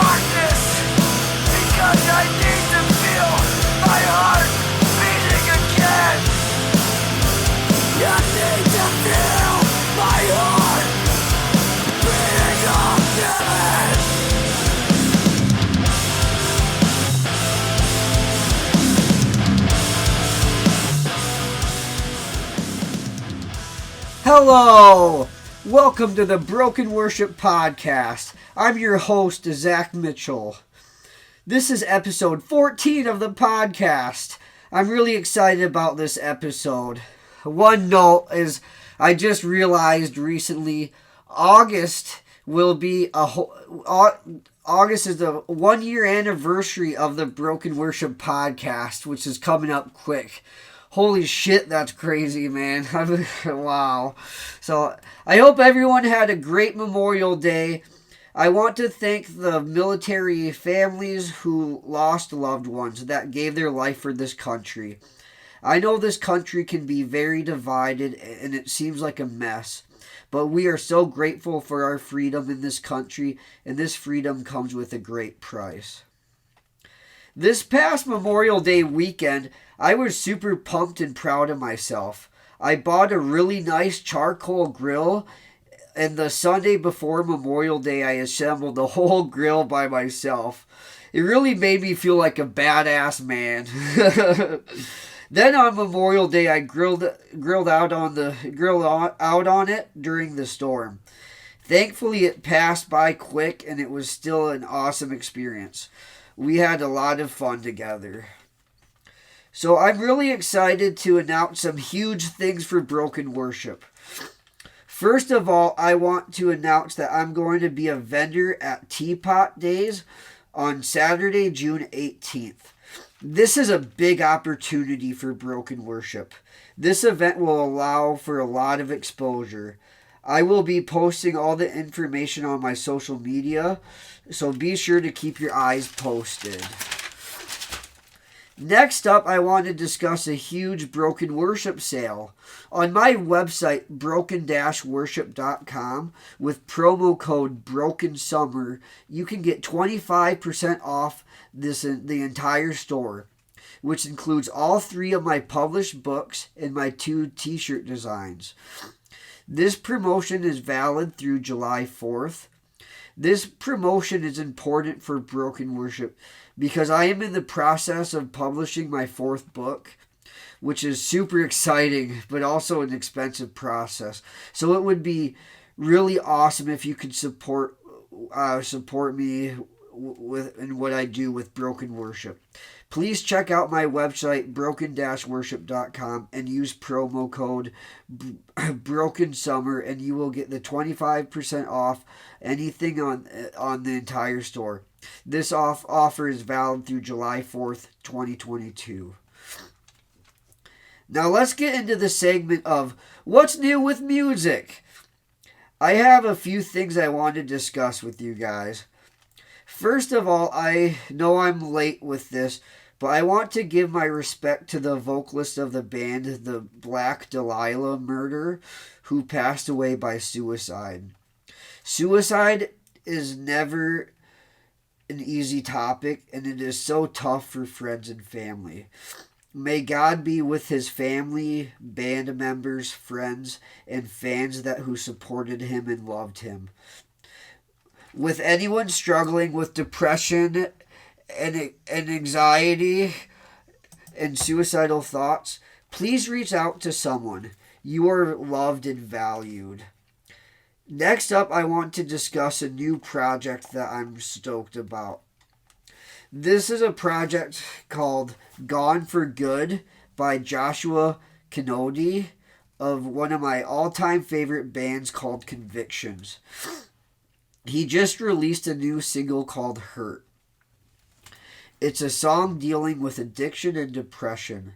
darkness, because I need to feel my heart beating again. I need to feel my heart beating again. Hello! Welcome to the Broken Worship Podcast. I'm your host, Zach Mitchell. This is episode 14 of the podcast. I'm really excited about this episode. One note is I just realized recently August is the 1 year anniversary of the Broken Worship Podcast, which is coming up quick. Holy shit, that's crazy, man. Wow. So, I hope everyone had a great Memorial Day. I want to thank the military families who lost loved ones that gave their life for this country. I know this country can be very divided and it seems like a mess, but we are so grateful for our freedom in this country, and this freedom comes with a great price. This past Memorial Day weekend, I was super pumped and proud of myself. I bought a really nice charcoal grill, and the Sunday before Memorial Day, I assembled the whole grill by myself. It really made me feel like a badass man. Then on Memorial Day, I grilled out on it during the storm. Thankfully, it passed by quick, and it was still an awesome experience. We had a lot of fun together. So I'm really excited to announce some huge things for Broken Worship. First of all, I want to announce that I'm going to be a vendor at Teapot Days on Saturday, June 18th. This is a big opportunity for Broken Worship. This event will allow for a lot of exposure. I will be posting all the information on my social media, so be sure to keep your eyes posted. Next up, I want to discuss a huge Broken Worship sale. On my website, broken-worship.com, with promo code BROKENSUMMER, you can get 25% off the entire store, which includes all 3 of my published books and my 2 t-shirt designs. This promotion is valid through July 4th. This promotion is important for Broken Worship because I am in the process of publishing my 4th book, which is super exciting, but also an expensive process. So it would be really awesome if you could support me in what I do with Broken Worship. Please check out my website, broken-worship.com, and use promo code BROKENSUMMER, and you will get the 25% off anything on the entire store. This offer is valid through July 4th, 2022. Now let's get into the segment of What's New with Music. I have a few things I want to discuss with you guys. First of all, I know I'm late with this, but I want to give my respect to the vocalist of the band, the Black Dahlia Murder, who passed away by suicide. Suicide is never an easy topic, and it is so tough for friends and family. May God be with his family, band members, friends, and fans who supported him and loved him. With anyone struggling with depression and anxiety and suicidal thoughts, please reach out to someone. You are loved and valued. Next up, I want to discuss a new project that I'm stoked about. This is a project called Gone for Good by Joshua Kinodi of one of my all-time favorite bands called Convictions. He just released a new single called Hurt. It's a song dealing with addiction and depression.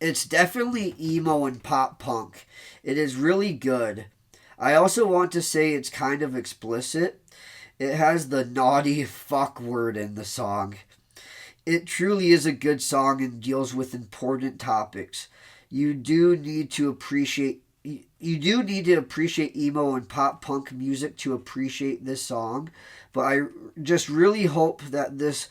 It's definitely emo and pop punk. It is really good. I also want to say it's kind of explicit. It has the naughty fuck word in the song. It truly is a good song and deals with important topics. You do need to appreciate you do need to appreciate emo and pop punk music to appreciate this song, but I just really hope that this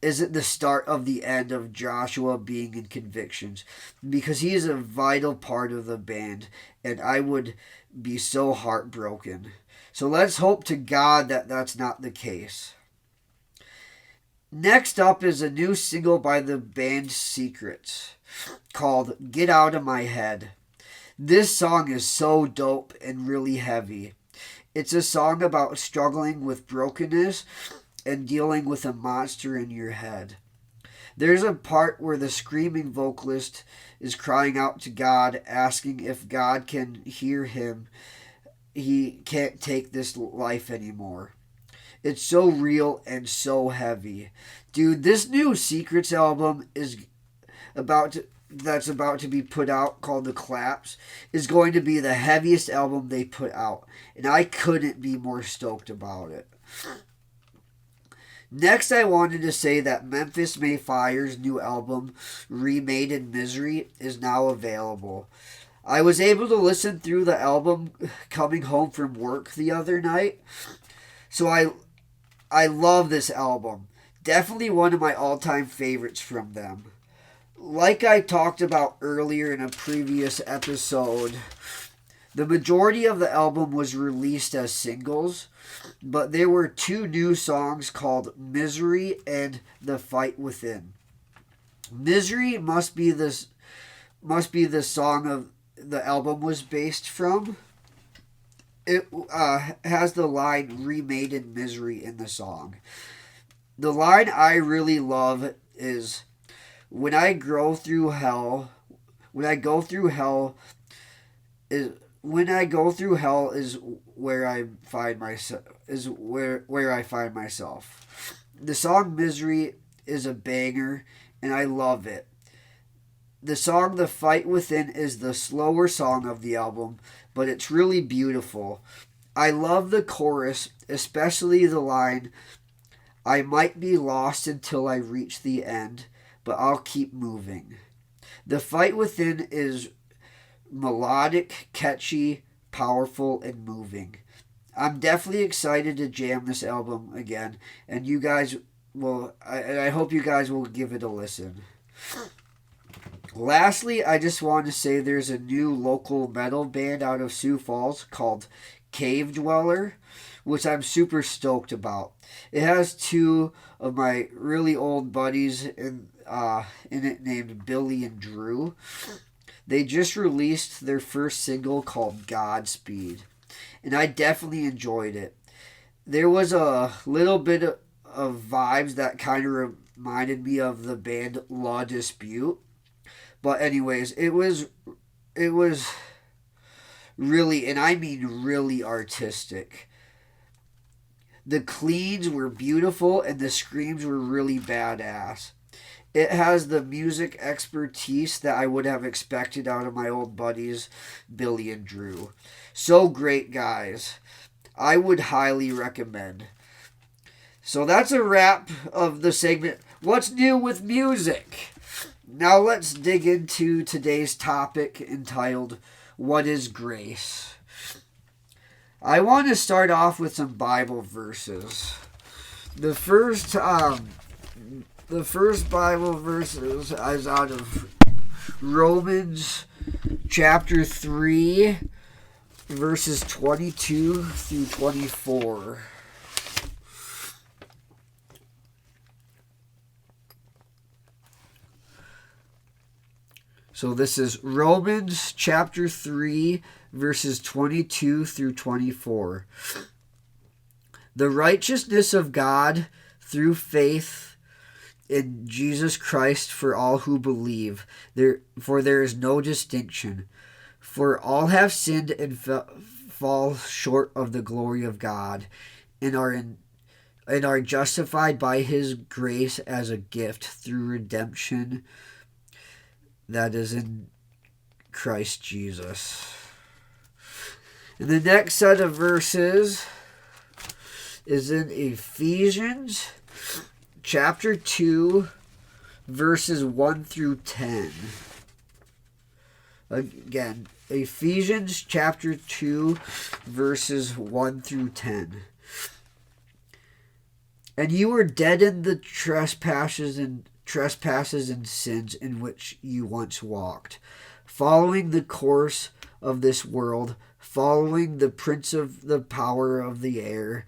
isn't the start of the end of Joshua being in Convictions, because he is a vital part of the band, and I would be so heartbroken. So let's hope to God that that's not the case. Next up is a new single by the band Secrets called Get Out of My Head. This song is so dope and really heavy. It's a song about struggling with brokenness and dealing with a monster in your head. There's a part where the screaming vocalist is crying out to God, asking if God can hear him. He can't take this life anymore. It's so real and so heavy. Dude, this new Secrets album that's about to be put out, called The Collapse, is going to be the heaviest album they put out, and I couldn't be more stoked about it. Next, I wanted to say that Memphis May Fire's new album, Remade in Misery, is now available. I was able to listen through the album coming home from work the other night, so I love this album. Definitely one of my all-time favorites from them. Like I talked about earlier in a previous episode, the majority of the album was released as singles, but there were 2 new songs called Misery and The Fight Within. Misery must be the song of the album was based from. It has the line Remade in Misery in the song. The line I really love is, when I go through hell is where I find myself. The song Misery is a banger, and I love it. The song The Fight Within is the slower song of the album, but it's really beautiful. I love the chorus, especially the line, I might be lost until I reach the end, but I'll keep moving. The Fight Within is melodic, catchy, powerful, and moving. I'm definitely excited to jam this album again, and you guys will. I hope you guys will give it a listen. Lastly, I just want to say there's a new local metal band out of Sioux Falls called Cave Dweller, which I'm super stoked about. It has 2 of my really old buddies in it named Billy and Drew. They just released their first single called Godspeed, and I definitely enjoyed it. There was a little bit of vibes that kind of reminded me of the band La Dispute. But anyways, it was really, and I mean really, artistic. The cleans were beautiful and the screams were really badass. It has the music expertise that I would have expected out of my old buddies, Billy and Drew. So great guys. I would highly recommend. So that's a wrap of the segment, What's New with Music? Now let's dig into today's topic entitled, What is Grace? I want to start off with some Bible verses. The first Bible verses is out of Romans chapter 3, verses 22 through 24. So this is Romans chapter 3, verses 22 through 24. The righteousness of God through faith in Jesus Christ for all who believe. For there is no distinction. For all have sinned and fall short of the glory of God, and are justified by His grace as a gift through redemption that is in Christ Jesus. And the next set of verses is in Ephesians chapter 2, verses 1 through 10. Again, Ephesians chapter 2, verses 1 through 10. And you were dead in the trespasses and sins in which you once walked, following the course of this world, following the prince of the power of the air,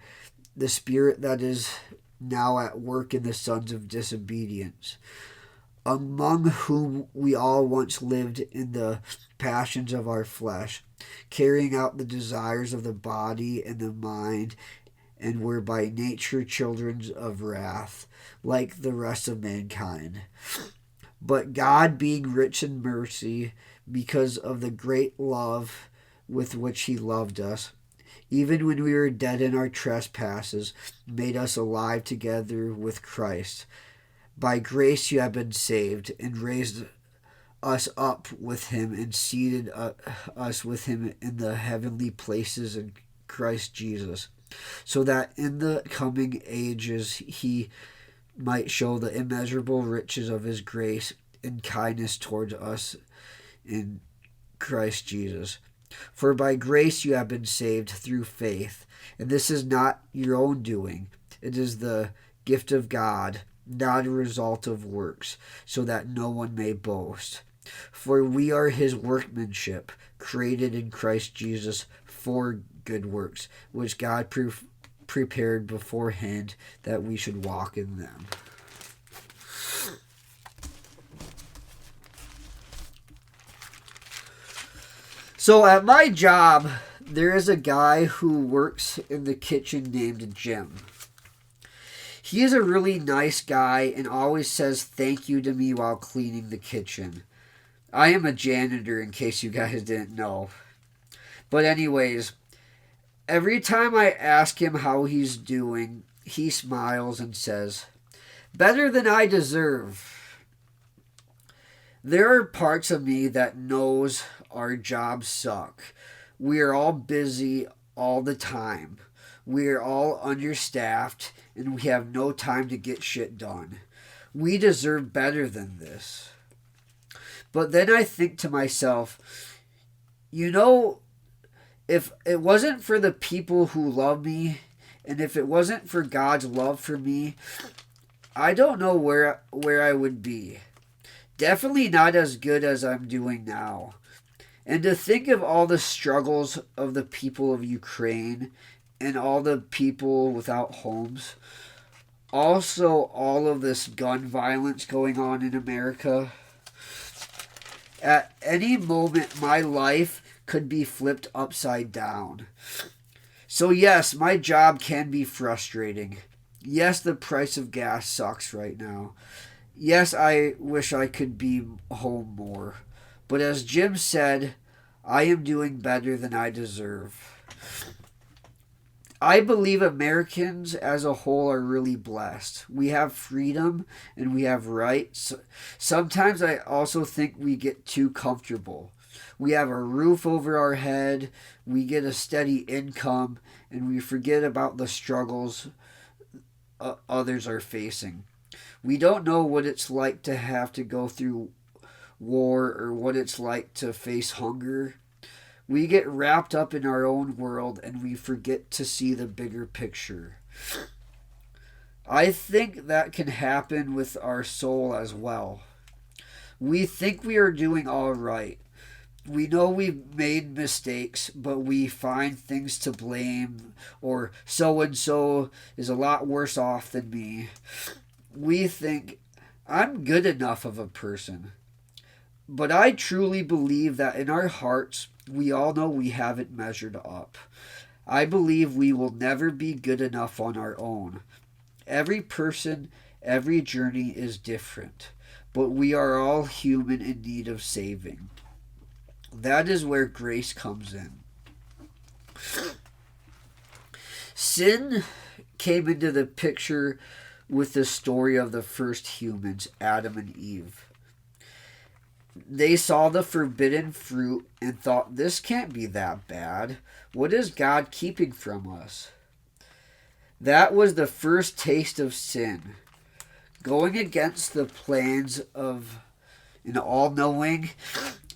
the spirit that is now at work in the sons of disobedience, among whom we all once lived in the passions of our flesh, carrying out the desires of the body and the mind, and were by nature children of wrath, like the rest of mankind. But God, being rich in mercy, because of the great love with which he loved us, even when we were dead in our trespasses, made us alive together with Christ. By grace you have been saved, and raised us up with him, and seated us with him in the heavenly places in Christ Jesus, so that in the coming ages he might show the immeasurable riches of his grace and kindness towards us in Christ Jesus. For by grace you have been saved through faith, and this is not your own doing. It is the gift of God, not a result of works, so that no one may boast. For we are his workmanship, created in Christ Jesus for good works, which God prepared beforehand that we should walk in them. So at my job, there is a guy who works in the kitchen named Jim. He is a really nice guy and always says thank you to me while cleaning the kitchen. I am a janitor, in case you guys didn't know. But anyways, every time I ask him how he's doing, he smiles and says, "Better than I deserve." There are parts of me that knows our jobs suck. We are all busy all the time. We are all understaffed, and we have no time to get shit done. We deserve better than this. But then I think to myself, you know, if it wasn't for the people who love me, and if it wasn't for God's love for me, I don't know where I would be. Definitely not as good as I'm doing now. And to think of all the struggles of the people of Ukraine and all the people without homes. Also, all of this gun violence going on in America. At any moment, my life could be flipped upside down. So yes, my job can be frustrating. Yes, the price of gas sucks right now. Yes, I wish I could be home more. But as Jim said, I am doing better than I deserve. I believe Americans as a whole are really blessed. We have freedom and we have rights. Sometimes I also think we get too comfortable. We have a roof over our head, we get a steady income, and we forget about the struggles others are facing. We don't know what it's like to have to go through war or what it's like to face hunger. We get wrapped up in our own world and we forget to see the bigger picture. I think that can happen with our soul as well. We think we are doing all right. We know we've made mistakes, but we find things to blame, or so and so is a lot worse off than me. We think, I'm good enough of a person. But I truly believe that in our hearts, we all know we haven't measured up. I believe we will never be good enough on our own. Every person, every journey is different, but we are all human in need of saving. That is where grace comes in. Sin came into the picture with the story of the first humans, Adam and Eve. They saw the forbidden fruit and thought, this can't be that bad. What is God keeping from us? That was the first taste of sin. Going against the plans of an all-knowing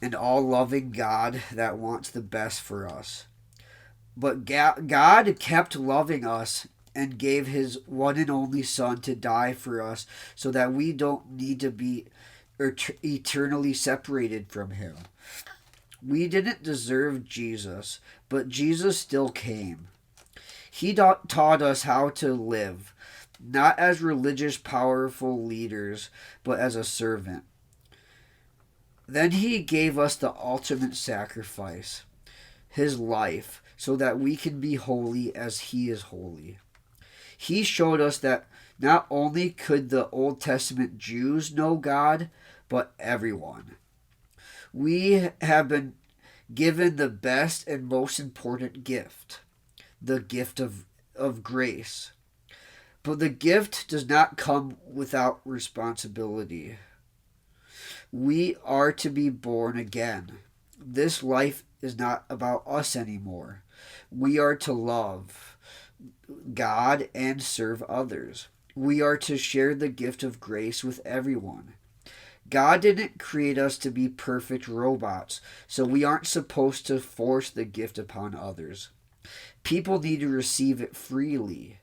an all-loving God that wants the best for us. But God kept loving us and gave his one and only Son to die for us so that we don't need to be eternally separated from him. We didn't deserve Jesus, but Jesus still came. He taught us how to live, not as religious, powerful leaders, but as a servant. Then he gave us the ultimate sacrifice, his life, so that we can be holy as he is holy. He showed us that not only could the Old Testament Jews know God, but everyone. We have been given the best and most important gift, the gift of grace. But the gift does not come without responsibility. We are to be born again. This life is not about us anymore. We are to love God and serve others. We are to share the gift of grace with everyone. God didn't create us to be perfect robots, so we aren't supposed to force the gift upon others. People need to receive it freely,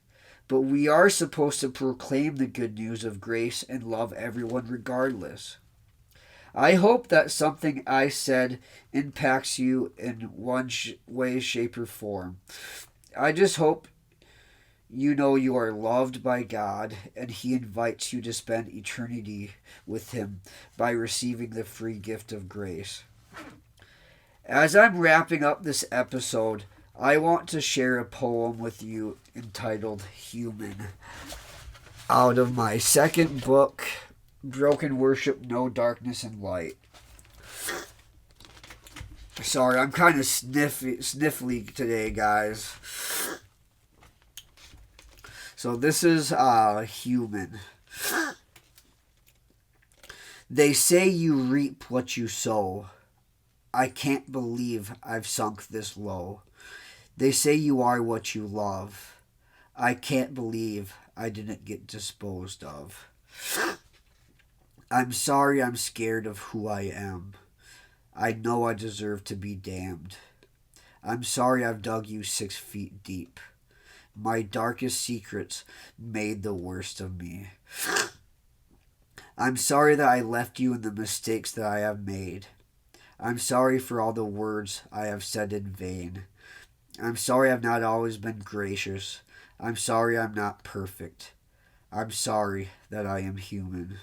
but we are supposed to proclaim the good news of grace and love everyone regardless. I hope that something I said impacts you in one way, shape, or form. I just hope you know you are loved by God and he invites you to spend eternity with him by receiving the free gift of grace. As I'm wrapping up this episode, I want to share a poem with you entitled Human, out of my second book, Broken Worship, No Darkness and Light. Sorry, I'm kind of sniffly today, guys. So this is Human. They say you reap what you sow. I can't believe I've sunk this low. They say you are what you love. I can't believe I didn't get disposed of. I'm sorry, I'm scared of who I am. I know I deserve to be damned. I'm sorry I've dug you 6 feet deep. My darkest secrets made the worst of me. I'm sorry that I left you in the mistakes that I have made. I'm sorry for all the words I have said in vain. I'm sorry I've not always been gracious. I'm sorry I'm not perfect. I'm sorry that I am human.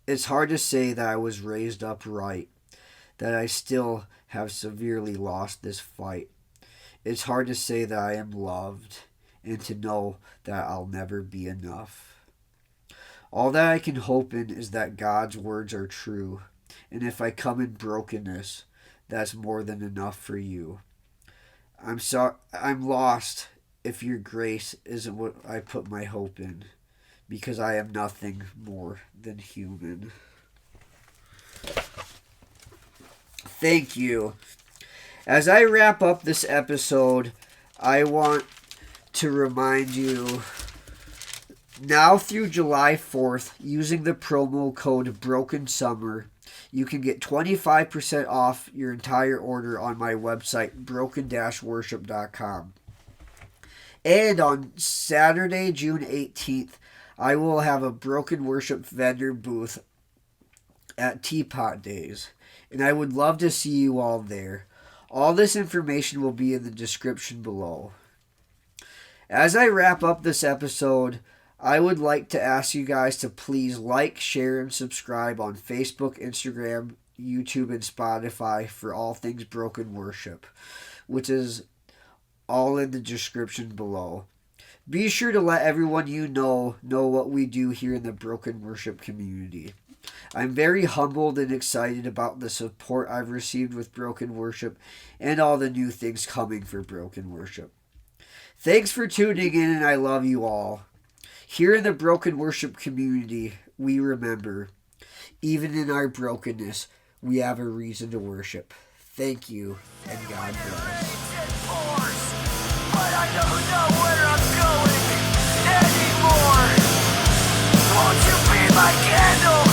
It's hard to say that I was raised upright, that I still have severely lost this fight. It's hard to say that I am loved and to know that I'll never be enough. All that I can hope in is that God's words are true, and if I come in brokenness, that's more than enough for you. I'm lost if your grace isn't what I put my hope in, because I am nothing more than human. Thank you. As I wrap up this episode, I want to remind you, now through July 4th, using the promo code BROKENSUMMER, you can get 25% off your entire order on my website, broken-worship.com. And on Saturday, June 18th, I will have a Broken Worship vendor booth at Teapot Days, and I would love to see you all there. All this information will be in the description below. As I wrap up this episode, I would like to ask you guys to please like, share, and subscribe on Facebook, Instagram, YouTube, and Spotify for all things Broken Worship, which is all in the description below. Be sure to let everyone you know what we do here in the Broken Worship community. I'm very humbled and excited about the support I've received with Broken Worship and all the new things coming for Broken Worship. Thanks for tuning in, and I love you all. Here in the Broken Worship community, we remember, even in our brokenness, we have a reason to worship. Thank you, and God bless. But I don't know where I'm going anymore. Won't you be my candle?